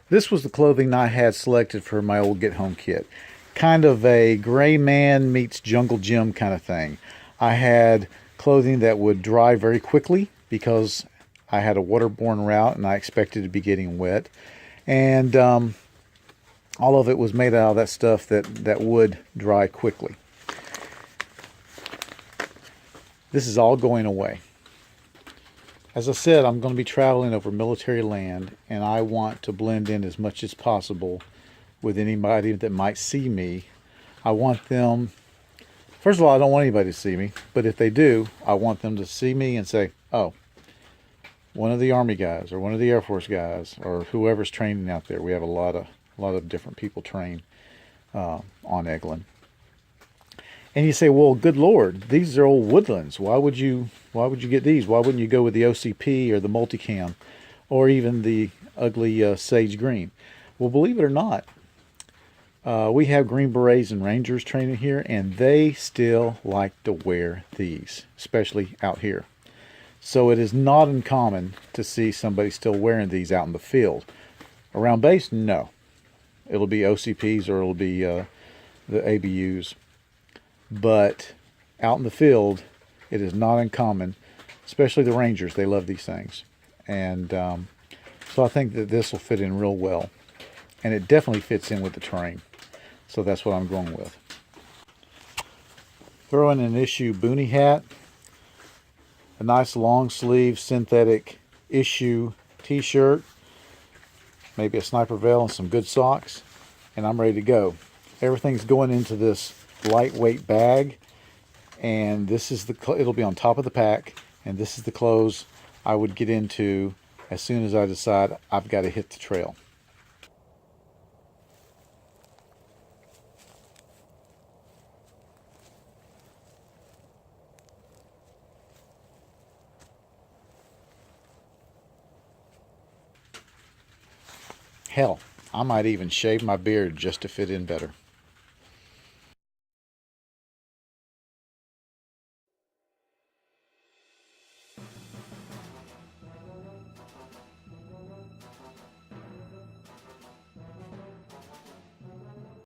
This was the clothing I had selected for my old Get Home kit. Kind of a gray man meets jungle gym kind of thing. I had clothing that would dry very quickly because I had a waterborne route and I expected to be getting wet. And all of it was made out of that stuff that would dry quickly. This is all going away. As I said, I'm going to be traveling over military land, and I want to blend in as much as possible with anybody that might see me. I want them, first of all, I don't want anybody to see me, but if they do, I want them to see me and say, oh, one of the Army guys or one of the Air Force guys or whoever's training out there. We have a lot of different people trained on Eglin. And you say, well, good Lord, these are old Woodlands. Why would you get these? Why wouldn't you go with the OCP or the multicam or even the ugly sage green? Well, believe it or not, we have Green Berets and Rangers training here, and they still like to wear these, especially out here. So it is not uncommon to see somebody still wearing these out in the field. Around base, no. It'll be OCPs or it'll be the ABUs. But out in the field, it is not uncommon, especially the Rangers. They love these things. And so I think that this will fit in real well. And it definitely fits in with the terrain. So that's what I'm going with. Throw in an issue boonie hat, a nice long sleeve synthetic issue t-shirt, maybe a sniper veil and some good socks, and I'm ready to go. Everything's going into this lightweight bag, and this is it'll be on top of the pack, and this is the clothes I would get into as soon as I decide I've got to hit the trail. Hell, I might even shave my beard just to fit in better.